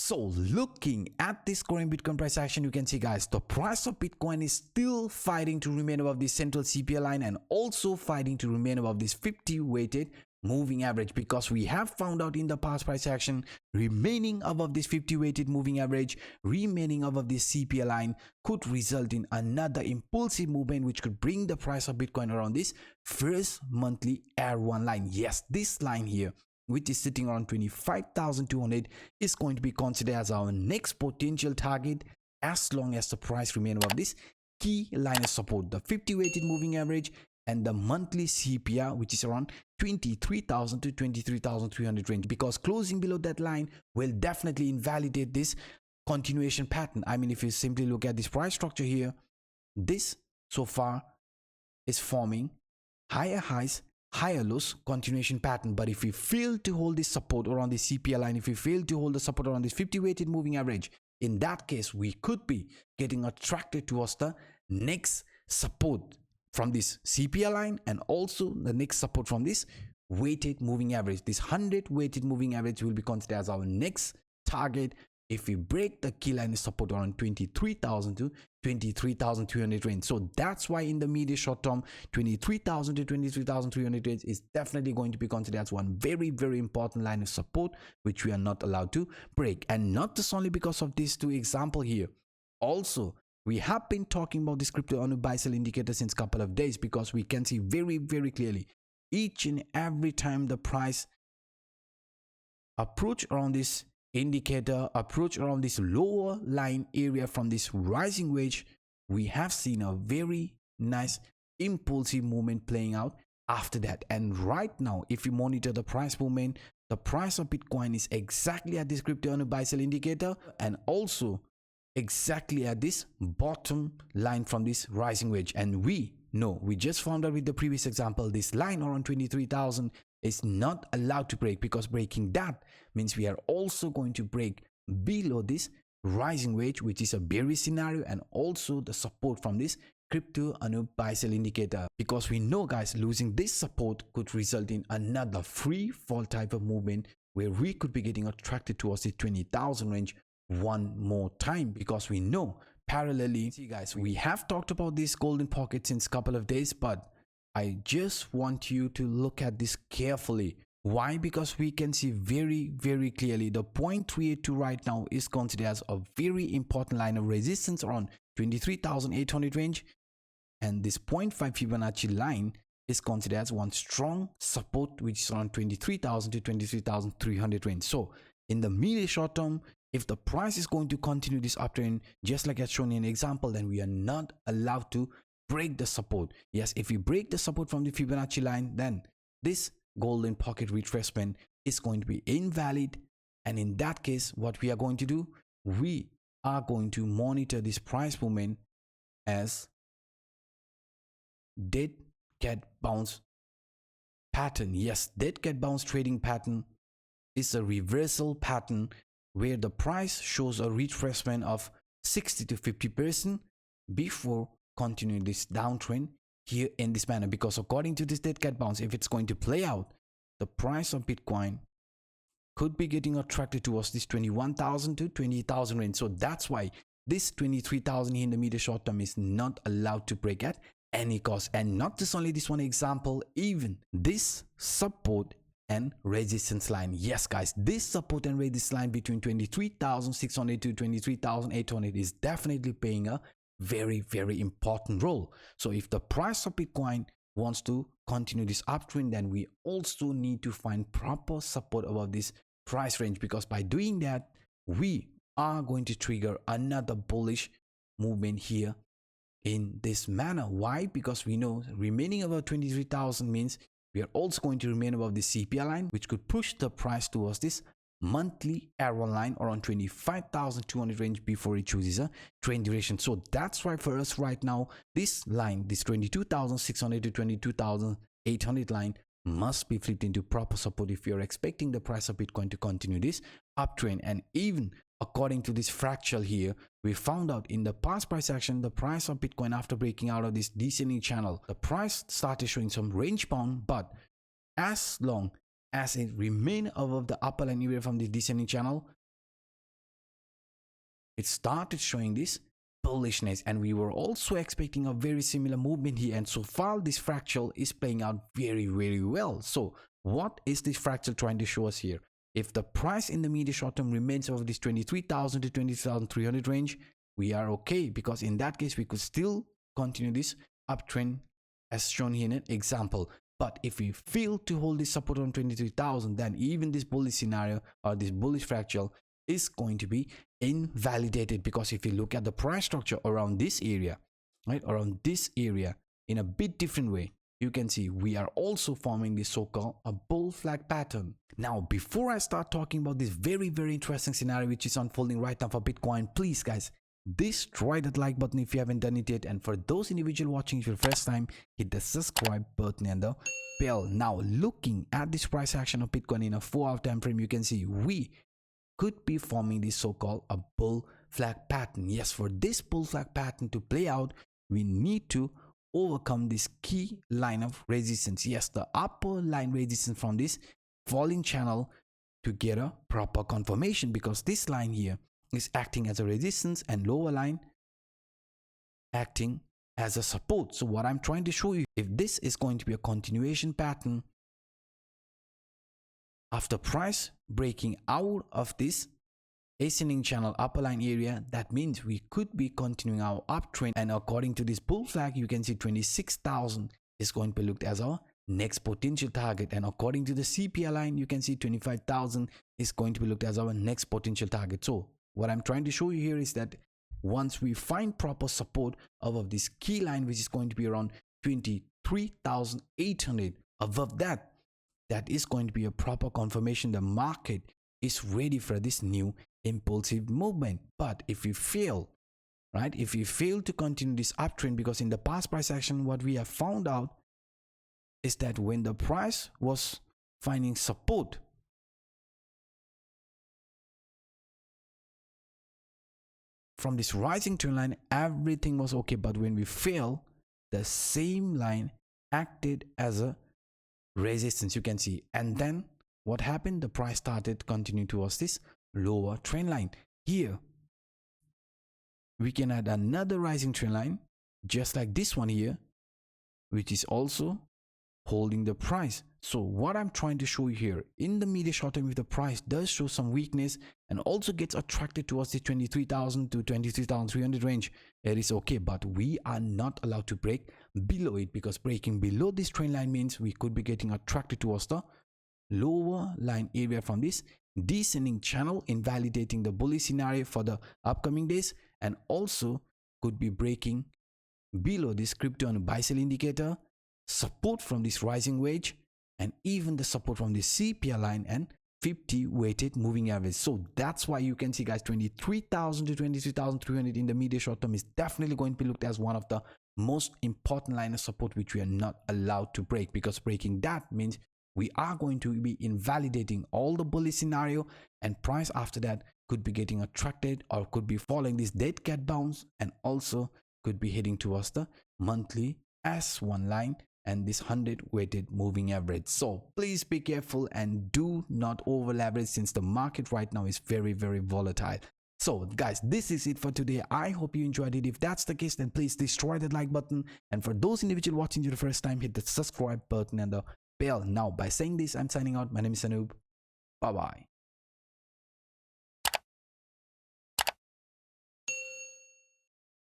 So looking at this current Bitcoin price action, you can see guys, the price of Bitcoin is still fighting to remain above this central CPI line and also fighting to remain above this 50 weighted moving average, because we have found out in the past price action, remaining above this 50 weighted moving average, remaining above this CPI line could result in another impulsive movement which could bring the price of Bitcoin around this first monthly R1 line. Yes, this line here, which is sitting around 25,200, is going to be considered as our next potential target as long as the price remains above this key line of support, the 50 weighted moving average and the monthly CPI, which is around 23,000 to 23,300 range, because closing below that line will definitely invalidate this continuation pattern. I mean, if you simply look at this price structure here, this so far is forming higher highs, higher lows continuation pattern. But if we fail to hold this support around the CPI line, if we fail to hold the support around this 50 weighted moving average, in that case we could be getting attracted towards the next support from this CPI line and also the next support from this weighted moving average. This 100 weighted moving average will be considered as our next target if we break the key line of support around 23,000 to 23,300 range. So that's why in the medium short term, 23,000 to 23,300 range is definitely going to be considered as one very, very important line of support which we are not allowed to break. And not just only because of these two examples here, also we have been talking about this crypto Anup buy sell indicator since couple of days, because we can see very, very clearly each and every time the price approach around this indicator, approach around this lower line area from this rising wedge, we have seen a very nice impulsive movement playing out after that. And right now, if you monitor the price movement, the price of Bitcoin is exactly at this crypto Anup buy sell indicator and also exactly at this bottom line from this rising wedge. And we know, we just found out with the previous example, this line around 23,000 is not allowed to break, because breaking that means we are also going to break below this rising wedge, which is a bearish scenario, and also the support from this crypto Anup buy sell indicator, because we know guys, losing this support could result in another free fall type of movement where we could be getting attracted towards the 20,000 range one more time, because we know parallelly, see guys, we have talked about this golden pocket since couple of days, but I just want you to look at this carefully. Why? Because we can see very, very clearly the 0.382 right now is considered as a very important line of resistance around 23,800 range, and this 0.5 Fibonacci line is considered as one strong support which is around 23,000 to 23,300 range. So in the medium short term, if the price is going to continue this uptrend just like as shown in an example, then we are not allowed to break the support. Yes, if we break the support from the Fibonacci line, then this golden pocket retracement is going to be invalid, and in that case what we are going to do, we are going to monitor this price movement as dead cat bounce pattern. Yes, dead cat bounce trading pattern is a reversal pattern where the price shows a retracement of 60 to 50% before continuing this downtrend here in this manner. Because according to this dead cat bounce, if it's going to play out, the price of Bitcoin could be getting attracted towards this 21,000 to 20,000 range. So that's why this 23,000 in the medium short term is not allowed to break at any cost. And not just only this one example, even this support and resistance line. Yes guys, this support and resistance line between 23,600 to 23,800 is definitely playing a very, very important role. So if the price of Bitcoin wants to continue this uptrend, then we also need to find proper support above this price range, because by doing that we are going to trigger another bullish movement here in this manner. Why? Because we know remaining above 23,000 means we are also going to remain above the CPI line, which could push the price towards this monthly R1 line around 25,200 range before it chooses a trend duration. So that's why for us right now, this line, this 22,600 to 22,800 line must be flipped into proper support if you're expecting the price of Bitcoin to continue this uptrend. And even according to this fractal here, we found out in the past price action, the price of Bitcoin after breaking out of this descending channel, the price started showing some range bound, but as long as it remained above the upper line area from the descending channel, it started showing this bullishness, and we were also expecting a very similar movement here, and so far this fractal is playing out very well. So what is this fractal trying to show us here? If the price in the medium short term remains over this 23,000 to 23,300 range, we are okay, because in that case we could still continue this uptrend as shown here in an example. But if we fail to hold this support on 23,000, then even this bullish scenario or this bullish fractal is going to be invalidated, because if you look at the price structure around this area, right, around this area in a bit different way, you can see we are also forming this so-called a bull flag pattern. Now, before I start talking about this very interesting scenario which is unfolding right now for Bitcoin, please guys, destroy that like button if you haven't done it yet, and for those individual watching for the first time, hit the subscribe button and the bell. Now, looking at this price action of Bitcoin in a 4-hour time frame, you can see we could be forming this so-called a bull flag pattern. Yes, for this bull flag pattern to play out, we need to overcome this key line of resistance. Yes, the upper line resistance from this falling channel to get a proper confirmation, because this line here is acting as a resistance and lower line acting as a support. So what I'm trying to show you, if this is going to be a continuation pattern after price breaking out of this ascending channel upper line area, that means we could be continuing our uptrend, and according to this bull flag, you can see 26,000 is going to be looked as our next potential target, and according to the CPI line, you can see 25,000 is going to be looked as our next potential target. So what I'm trying to show you here is that once we find proper support above this key line, which is going to be around 23,800, above that, that is going to be a proper confirmation the market is ready for this new impulsive movement. But if we fail, right, if we fail to continue this uptrend, because in the past price action, what we have found out is that when the price was finding support from this rising trend line, everything was okay. But when we fail, the same line acted as a resistance, you can see, and then what happened? The price started continuing towards this lower trend line. Here we can add another rising trend line just like this one here, which is also holding the price. So what I'm trying to show you here, in the medium short term, if the price does show some weakness and also gets attracted towards the 23,000 to 23,300 range, it is okay, but we are not allowed to break below it, because breaking below this trend line means we could be getting attracted towards the lower line area from this descending channel, invalidating the bullish scenario for the upcoming days, and also could be breaking below this crypto and buy sell indicator, support from this rising wedge, and even the support from the CPI line and 50 weighted moving average. So that's why you can see guys, 23,000 to 23,300 in the medium short term is definitely going to be looked as one of the most important line of support which we are not allowed to break, because breaking that means we are going to be invalidating all the bullish scenario, and price after that could be getting attracted or could be following this dead cat bounce, and also could be heading towards the monthly S1 line and this 100 weighted moving average. So please be careful and do not over leverage, since the market right now is very volatile. So guys, this is it for today. I hope you enjoyed it. If that's the case, then please destroy that like button, and for those individuals watching for the first time, hit the subscribe button and the bell. Now by saying this, I'm signing out. My name is Anup. Bye bye.